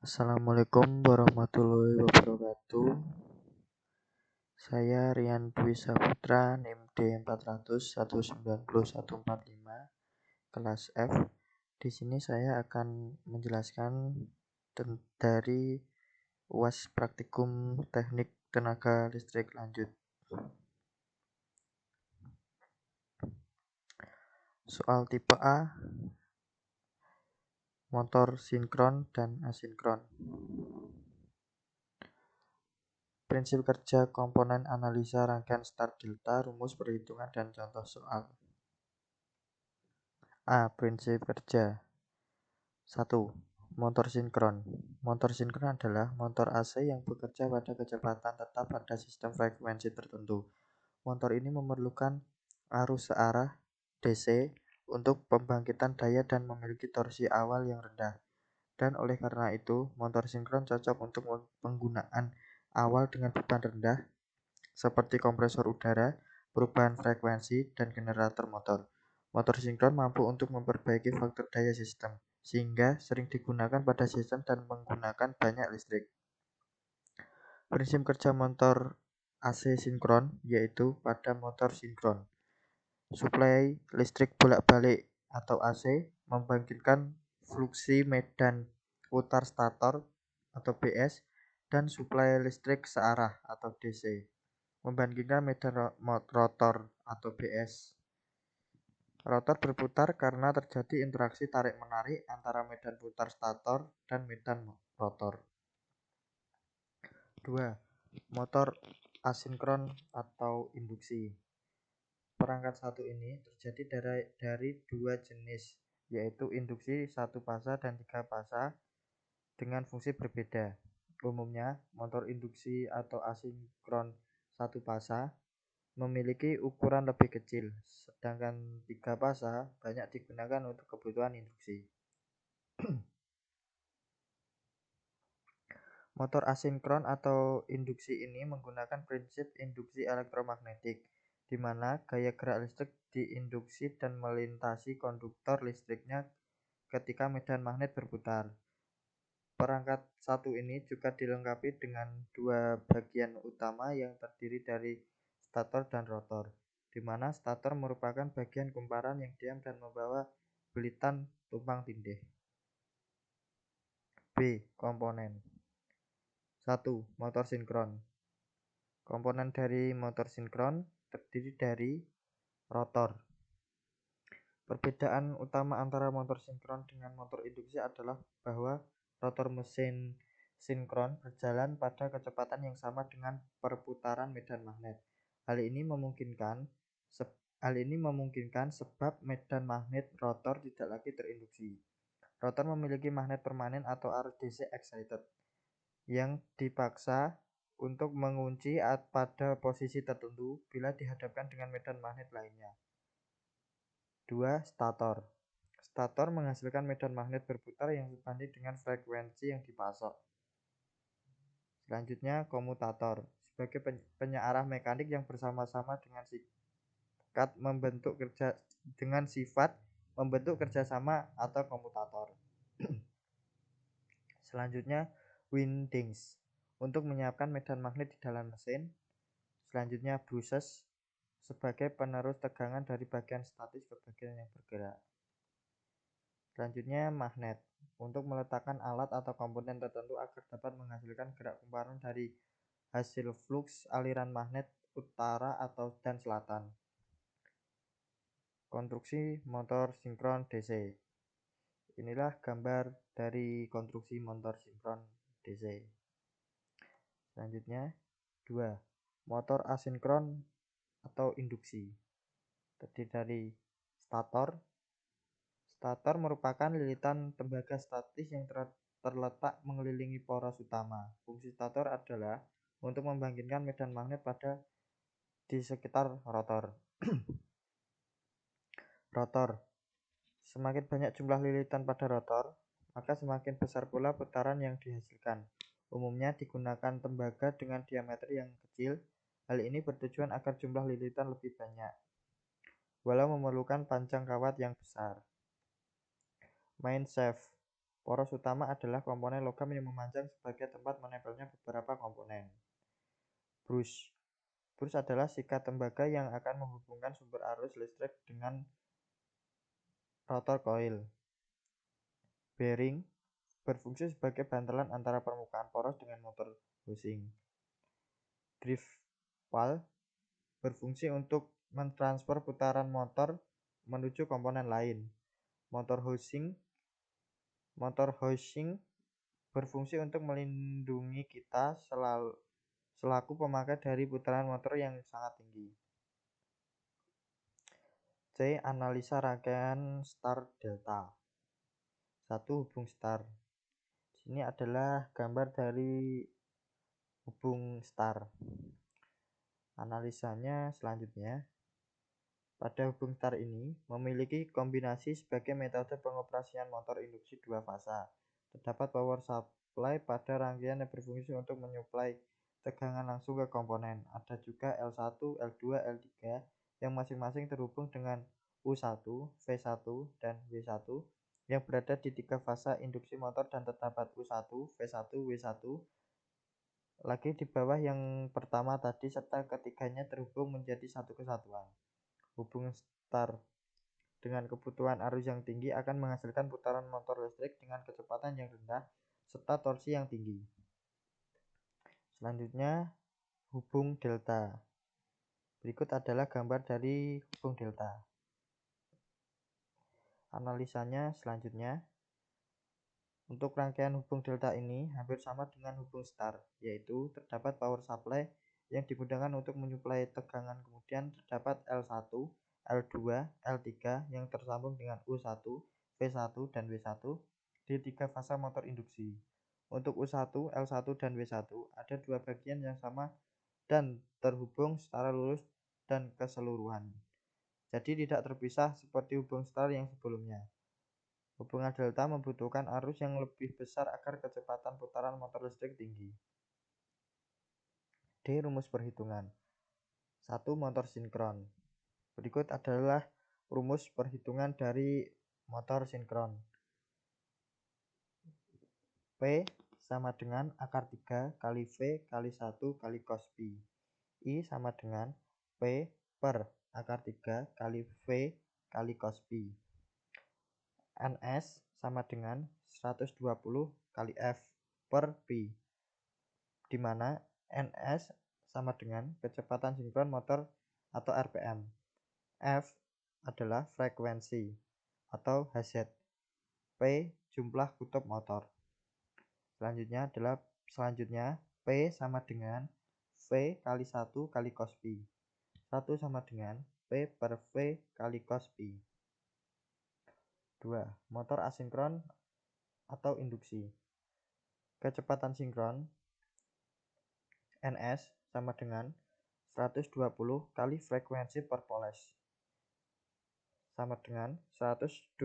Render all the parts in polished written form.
Assalamualaikum warahmatullahi wabarakatuh. Saya Rian Dwi Saputra, NIM D400191145, kelas F. Di sini saya akan menjelaskan dari UAS Praktikum Teknik Tenaga Listrik Lanjut. Soal tipe A, motor sinkron dan asinkron. Prinsip kerja komponen analisa rangkaian start delta, rumus perhitungan, dan contoh soal. A. Prinsip kerja 1. Motor sinkron. Motor sinkron adalah motor AC yang bekerja pada kecepatan tetap pada sistem frekuensi tertentu. Motor ini memerlukan arus searah DC untuk pembangkitan daya dan memiliki torsi awal yang rendah. Dan oleh karena itu, motor sinkron cocok untuk penggunaan awal dengan beban rendah seperti kompresor udara, perubahan frekuensi, dan generator motor. Motor sinkron mampu untuk memperbaiki faktor daya sistem, sehingga sering digunakan pada sistem dan menggunakan banyak listrik. Prinsip kerja motor AC sinkron yaitu pada motor sinkron. Suplai listrik bolak-balik atau AC membangkitkan fluksi medan putar stator atau BS dan suplai listrik searah atau DC membangkitkan medan rotor atau BS. Rotor berputar karena terjadi interaksi tarik-menarik antara medan putar stator dan medan rotor. 2. Motor asinkron atau induksi. Perangkat satu ini terjadi dari dua jenis, yaitu induksi 1 fasa dan 3 fasa dengan fungsi berbeda. Umumnya, motor induksi atau asinkron 1 fasa memiliki ukuran lebih kecil, sedangkan 3 fasa banyak digunakan untuk kebutuhan induksi. Motor asinkron atau induksi ini menggunakan prinsip induksi elektromagnetik, di mana gaya gerak listrik diinduksi dan melintasi konduktor listriknya ketika medan magnet berputar. Perangkat satu ini juga dilengkapi dengan dua bagian utama yang terdiri dari stator dan rotor, di mana stator merupakan bagian kumparan yang diam dan membawa belitan tumpang tindih. B. Komponen 1. Motor sinkron. Komponen dari motor sinkron terdiri dari rotor. Perbedaan utama antara motor sinkron dengan motor induksi adalah bahwa rotor mesin sinkron berjalan pada kecepatan yang sama dengan perputaran medan magnet. Hal ini memungkinkan sebab medan magnet rotor tidak lagi terinduksi. Rotor memiliki magnet permanen atau arus DC excited yang dipaksa untuk mengunci pada posisi tertentu bila dihadapkan dengan medan magnet lainnya. 2. Stator. Stator menghasilkan medan magnet berputar yang sebanding dengan frekuensi yang dipasok. Selanjutnya, komutator. Sebagai penyearah mekanik yang bersama-sama dengan sifat membentuk kerjasama atau komutator. Selanjutnya, windings untuk menyiapkan medan magnet di dalam mesin. Selanjutnya, buses sebagai penerus tegangan dari bagian statis ke bagian yang bergerak. Selanjutnya, magnet untuk meletakkan alat atau komponen tertentu agar dapat menghasilkan gerak kumparan dari hasil fluks aliran magnet utara dan selatan. Konstruksi motor sinkron DC. Inilah gambar dari konstruksi motor sinkron DC. Selanjutnya, 2. Motor asinkron atau induksi. Terdiri dari stator. Stator merupakan lilitan tembaga statis yang terletak mengelilingi poros utama. Fungsi stator adalah untuk membangkitkan medan magnet di sekitar rotor. Rotor. Semakin banyak jumlah lilitan pada rotor, maka semakin besar pula putaran yang dihasilkan. Umumnya digunakan tembaga dengan diameter yang kecil. Hal ini bertujuan agar jumlah lilitan lebih banyak, walau memerlukan panjang kawat yang besar. Main shaft. Poros utama adalah komponen logam yang memanjang sebagai tempat menempelnya beberapa komponen. Brush. Brush adalah sikat tembaga yang akan menghubungkan sumber arus listrik dengan rotor koil. Bearing berfungsi sebagai bantalan antara permukaan poros dengan motor housing. Drive valve berfungsi untuk mentransfer putaran motor menuju komponen lain. Motor housing berfungsi untuk melindungi kita selaku pemakai dari putaran motor yang sangat tinggi. C. Analisa rangkaian star delta. 1. Hubung star. Sini adalah gambar dari hubung star. Analisanya selanjutnya. Pada hubung star ini memiliki kombinasi sebagai metode pengoperasian motor induksi dua fasa. Terdapat power supply pada rangkaian yang berfungsi untuk menyuplai tegangan langsung ke komponen. Ada juga L1, L2, L3 yang masing-masing terhubung dengan U1, V1, dan W1 yang berada di tiga fasa induksi motor, dan terdapat U1, V1, W1 lagi di bawah yang pertama tadi, serta ketiganya terhubung menjadi satu kesatuan. Hubung star dengan kebutuhan arus yang tinggi akan menghasilkan putaran motor listrik dengan kecepatan yang rendah serta torsi yang tinggi. Selanjutnya, hubung delta. Berikut adalah gambar dari hubung delta. Analisanya selanjutnya. Untuk rangkaian hubung delta ini hampir sama dengan hubung star, yaitu terdapat power supply yang digunakan untuk menyuplai tegangan. Kemudian terdapat L1, L2, L3 yang tersambung dengan U1, V1, dan W1 di tiga fasa motor induksi. Untuk U1, L1, dan W1 ada dua bagian yang sama dan terhubung secara lurus dan keseluruhan. Jadi tidak terpisah seperti hubung star yang sebelumnya. Hubungan delta membutuhkan arus yang lebih besar agar kecepatan putaran motor listrik tinggi. D. Rumus perhitungan. 1. Motor sinkron. Berikut adalah rumus perhitungan dari motor sinkron. P sama dengan akar 3 kali V kali 1 kali cos pi. I sama dengan P per akar 3 kali V kali cos pi. NS sama dengan 120 kali F per pi, di mana NS sama dengan kecepatan sinkron motor atau RPM. F adalah frekuensi atau Hz. P jumlah kutub motor. Selanjutnya P sama dengan V kali 1 kali cos pi. 1 sama dengan P per V kali cos pi. 2. Motor asinkron atau induksi. Kecepatan sinkron NS sama dengan 120 kali frekuensi per poles, sama dengan 120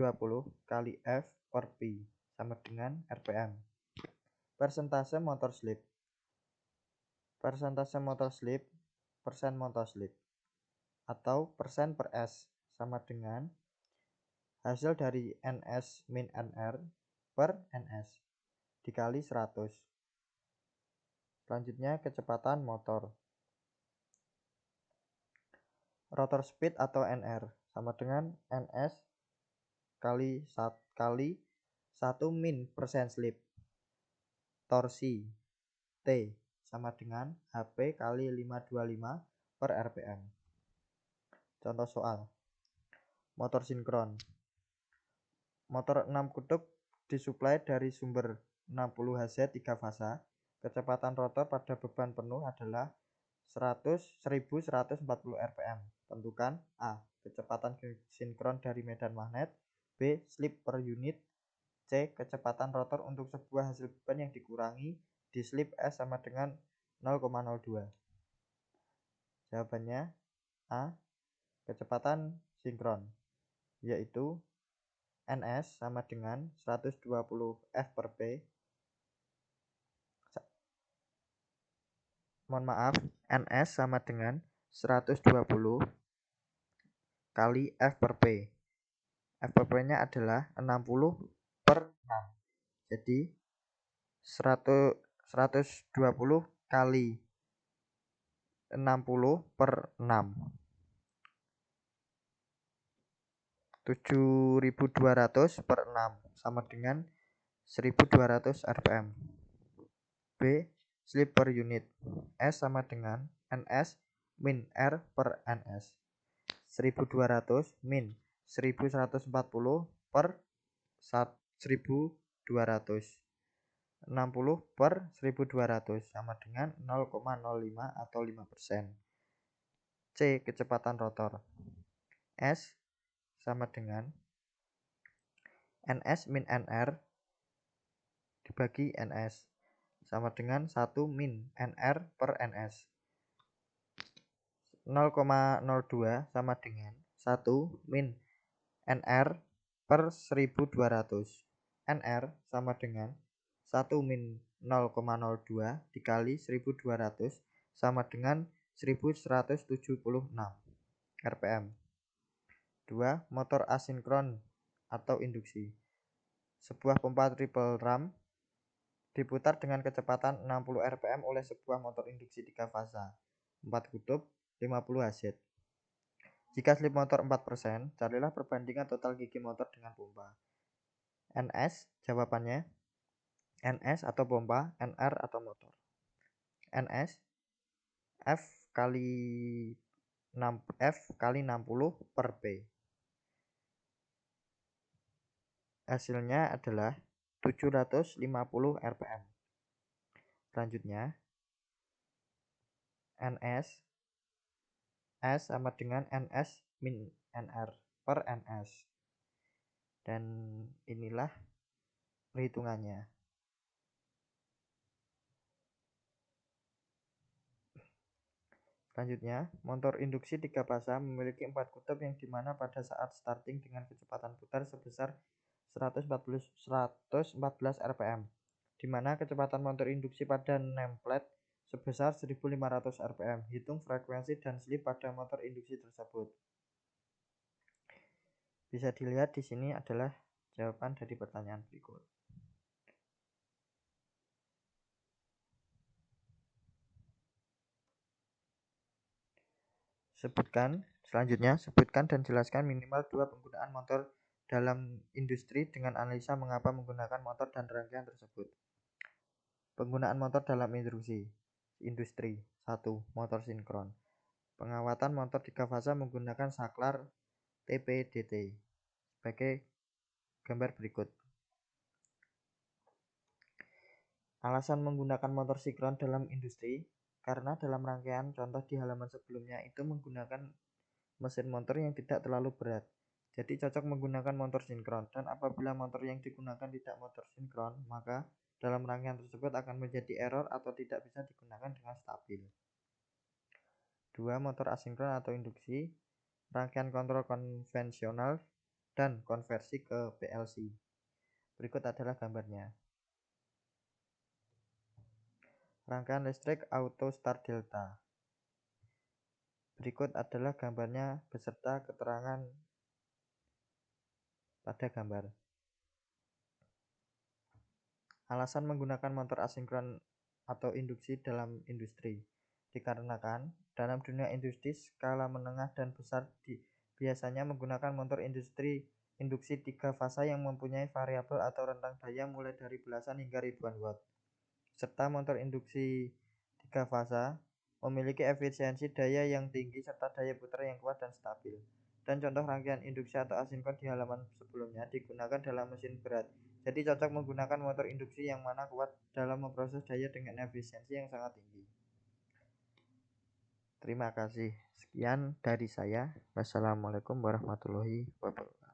kali F per pi, sama dengan RPM. Persentase motor slip. Persentase motor slip, persen motor slip, atau persen per S, sama dengan hasil dari NS min NR per NS dikali 100. Selanjutnya, kecepatan motor. Rotor speed atau NR sama dengan NS kali 1 min persen slip. Torsi T sama dengan HP kali 525 per RPM. Contoh soal. Motor sinkron. Motor 6 kutub disuplai dari sumber 60 Hz 3 fasa. Kecepatan rotor pada beban penuh adalah 1140 RPM. Tentukan A. Kecepatan sinkron dari medan magnet. B. Slip per unit. C. Kecepatan rotor untuk sebuah hasil beban yang dikurangi di slip S sama dengan 0,02. Jawabannya A. Kecepatan sinkron, yaitu NS sama dengan 120 F per P. NS sama dengan 120 kali F per P. F per P nya adalah 60 per 6. Jadi 120 kali 60 per 6, 7.200 per 6 sama dengan 1.200 rpm. B. Slip per unit. S sama dengan ns min r per ns. 1.200 min 1.140 per 1.200. 60 per 1.200 sama dengan 0,05 atau 5%. C. Kecepatan rotor. S sama dengan ns min nr dibagi ns sama dengan 1 min nr per ns. 0,02 sama dengan 1 min nr per 1.200. nr sama dengan 1 min 0,02 dikali 1.200 sama dengan 1.176 rpm. 2. Motor asinkron atau induksi. Sebuah pompa triple ram diputar dengan kecepatan 60 rpm oleh sebuah motor induksi 3 fasa 4 kutub 50 Hz. Jika slip motor 4%, carilah perbandingan total gigi motor dengan pompa. NS jawabannya NS atau pompa, NR atau motor. NS F kali 60 per P. Hasilnya adalah 750 rpm. Selanjutnya NS S sama dengan NS min NR per NS. Dan inilah perhitungannya. Selanjutnya, motor induksi 3 fasa memiliki 4 kutub yang dimana pada saat starting dengan kecepatan putar sebesar 114 rpm, dimana kecepatan motor induksi pada nameplate sebesar 1500 rpm. Hitung frekuensi dan slip pada motor induksi tersebut. Bisa dilihat di sini adalah jawaban dari pertanyaan berikut. Sebutkan dan jelaskan minimal 2 penggunaan motor dalam industri dengan analisa mengapa menggunakan motor dan rangkaian tersebut. Penggunaan motor dalam industri. 1. Motor sinkron. Pengawatan motor 3 fasa menggunakan saklar TPDT sebagai gambar berikut. Alasan menggunakan motor sinkron dalam industri karena dalam rangkaian contoh di halaman sebelumnya itu menggunakan mesin motor yang tidak terlalu berat, jadi cocok menggunakan motor sinkron. Dan apabila motor yang digunakan tidak motor sinkron, maka dalam rangkaian tersebut akan menjadi error atau tidak bisa digunakan dengan stabil. 2. Motor asinkron atau induksi, rangkaian kontrol konvensional dan konversi ke PLC. Berikut adalah gambarnya. Rangkaian listrik auto start delta. Berikut adalah gambarnya beserta keterangan pada gambar. Alasan menggunakan motor asinkron atau induksi dalam industri dikarenakan dalam dunia industri skala menengah dan besar biasanya menggunakan motor induksi 3 fasa yang mempunyai variabel atau rentang daya mulai dari belasan hingga ribuan watt. Serta motor induksi 3 fasa memiliki efisiensi daya yang tinggi serta daya putar yang kuat dan stabil. Dan contoh rangkaian induksi atau asinkron di halaman sebelumnya digunakan dalam mesin berat. Jadi cocok menggunakan motor induksi yang mana kuat dalam memproses daya dengan efisiensi yang sangat tinggi. Terima kasih. Sekian dari saya. Wassalamualaikum warahmatullahi wabarakatuh.